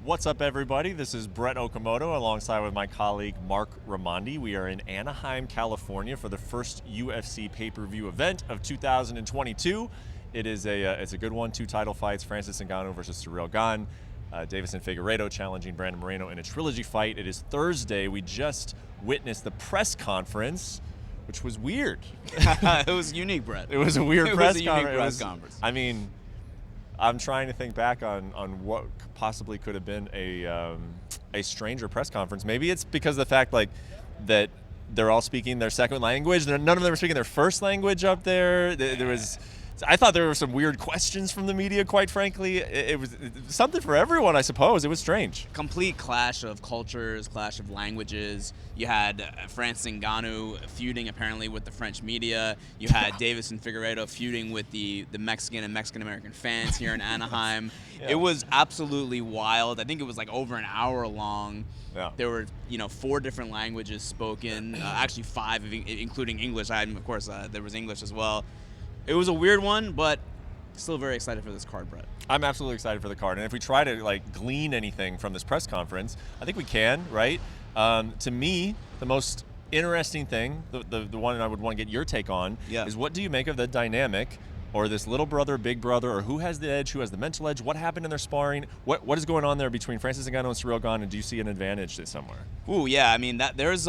What's up, everybody? This is Brett Okamoto alongside with my colleague Marc Raimondi. We are in Anaheim, California for the first UFC pay-per-view event of 2022. It's a good one. 2 title fights: Francis Ngannou versus Ciryl Gane, Deiveson Figueiredo challenging Brandon Moreno in a trilogy fight. It is Thursday. We just witnessed the press conference, which was weird. It was unique, Brett. It was a weird It press was a unique conference. press conference. I mean, I'm trying to think back on what possibly could have been a stranger press conference. Maybe it's because of the fact that they're all speaking their second language. None of them were speaking their first language up there. I thought there were some weird questions from the media, quite frankly. It was something for everyone, I suppose. It was strange. Complete clash of cultures, clash of languages. You had Francis Ngannou feuding apparently with the French media. You had Deiveson Figueiredo feuding with the Mexican and Mexican-American fans here in Anaheim. Yeah. It was absolutely wild. I think it was like over an hour long. Yeah. There were, 4 different languages spoken, actually 5, including English. Of course, there was English as well. It was a weird one, but still very excited for this card, Brett. I'm absolutely excited for the card. And if we try to glean anything from this press conference, I think we can, right? To me, the most interesting thing, the one I would want to get your take on, is what do you make of the dynamic, or this little brother, big brother, or who has the edge, who has the mental edge? What happened in their sparring? What is going on there between Francis Ngannou and Ciryl Gane, and do you see an advantage there somewhere? Ooh, yeah. I mean, there's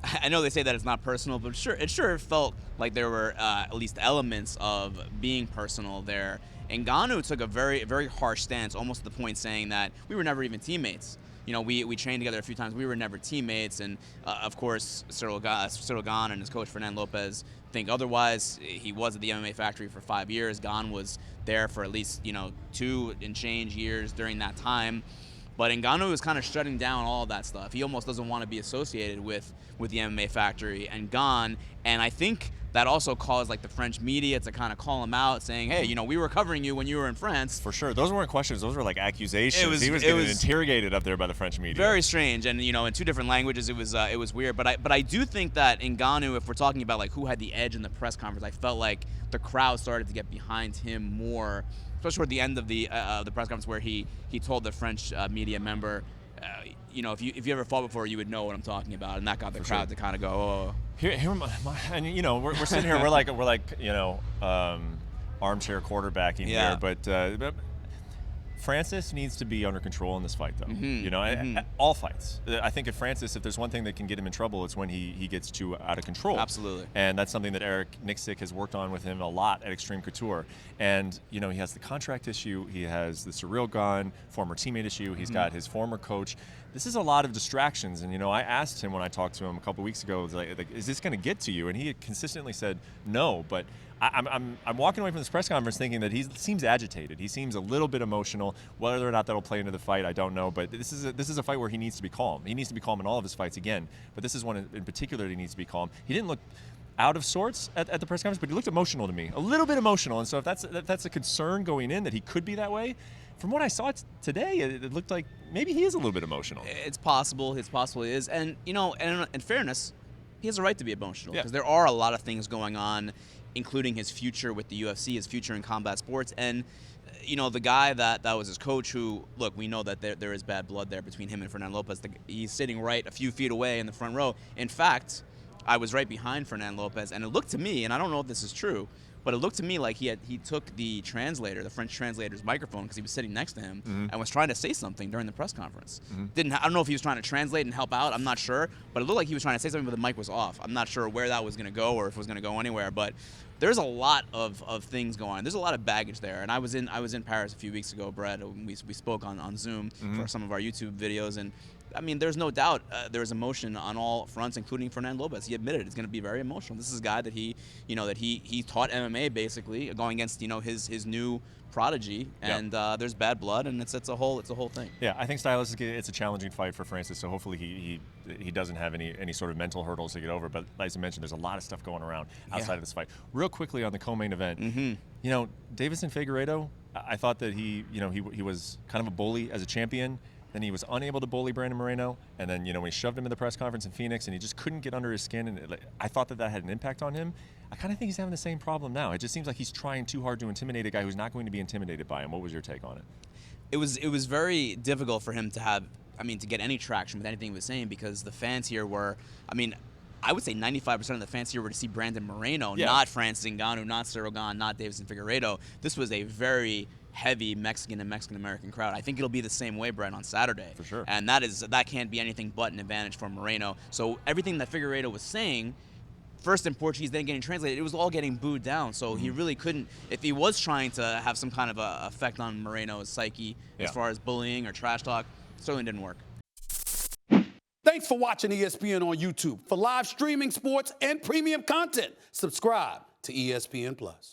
I know they say that it's not personal, but it sure felt like there were at least elements of being personal there. And Ngannou took a very, very harsh stance, almost to the point saying that we were never even teammates. We trained together a few times. We were never teammates. And, of course, Ciryl Gane and his coach, Fernando Lopez, think otherwise. He was at the MMA factory for 5 years. Gane was there for at least, 2 and change years during that time. But Ngannou is kind of shutting down all of that stuff. He almost doesn't want to be associated with the MMA factory and Gane. And I think that also caused the French media to kind of call him out, saying, hey, we were covering you when you were in France. For sure. Those weren't questions. Those were accusations. He was getting interrogated up there by the French media. Very strange. And, in 2 different languages, it was weird. But I do think that Ngannou, if we're talking about who had the edge in the press conference, I felt like the crowd started to get behind him more, especially toward the end of the press conference, where he told the French media member, if you ever fought before, you would know what I'm talking about, and that got the crowd to kind of go, oh. Here, and we're sitting here, we're like armchair quarterbacking here, but Francis needs to be under control in this fight, though. All fights. I think if there's one thing that can get him in trouble, it's when he gets too out of control. Absolutely. And that's something that Eric Nixick has worked on with him a lot at Extreme Couture. And, he has the contract issue. He has the Ciryl Gane former teammate issue. He's got his former coach. This is a lot of distractions. And, I asked him when I talked to him a couple weeks ago, is this going to get to you? And he had consistently said no, but I'm walking away from this press conference thinking that he seems agitated. He seems a little bit emotional. Whether or not that'll play into the fight, I don't know. But this is a fight where he needs to be calm. He needs to be calm in all of his fights again. But this is one in particular that he needs to be calm. He didn't look out of sorts at the press conference, but he looked emotional to me, a little bit emotional. And so if that's a concern going in, that he could be that way, from what I saw today, it looked like maybe he is a little bit emotional. It's possible. It's possible he is. And, and in fairness, he has a right to be emotional because there are a lot of things going on, including his future with the UFC, his future in combat sports. And, the guy that was his coach, who, look, we know that there is bad blood there between him and Fernando Lopez. He's sitting right a few feet away in the front row. In fact, I was right behind Fernando Lopez, and it looked to me, and I don't know if this is true, but it looked to me like he took the French translator's microphone, because he was sitting next to him, and was trying to say something during the press conference. I don't know if he was trying to translate and help out. I'm not sure, but it looked like he was trying to say something, but the mic was off. I'm not sure where that was going to go, or if it was going to go anywhere. But there's a lot of things going on. There's a lot of baggage there. And I was in Paris a few weeks ago, Brett. We spoke on Zoom for some of our YouTube videos, and I mean, there's no doubt there's emotion on all fronts, including Fernando Lopez. He admitted it's going to be very emotional. This is a guy that he taught MMA, basically, going against his new prodigy, and there's bad blood, and it's a whole thing. Yeah, I think stylistically it's a challenging fight for Francis, so hopefully he doesn't have any sort of mental hurdles to get over. But as I mentioned, there's a lot of stuff going around outside of this fight. Real quickly on the co-main event, Deiveson Figueiredo, I thought that he was kind of a bully as a champion. Then he was unable to bully Brandon Moreno, and then when he shoved him in the press conference in Phoenix, and he just couldn't get under his skin, and I thought that had an impact on him. I kind of think he's having the same problem now. It just seems like he's trying too hard to intimidate a guy who's not going to be intimidated by him. What was your take on it? it was very difficult for him to have, to get any traction with anything he was saying, because the fans here were, I would say 95% of the fans here were to see Brandon Moreno, not Francis Ngannou, not Ciryl Gane, not Deiveson Figueiredo. This was a very heavy Mexican and Mexican-American crowd. I think it'll be the same way, Brett, on Saturday. For sure. And that can't be anything but an advantage for Moreno. So everything that Figueiredo was saying, first in Portuguese, then getting translated, it was all getting booed down. So he really couldn't, if he was trying to have some kind of a effect on Moreno's psyche as far as bullying or trash talk, certainly didn't work. Thanks for watching ESPN on YouTube. For live streaming, sports, and premium content, subscribe to ESPN+.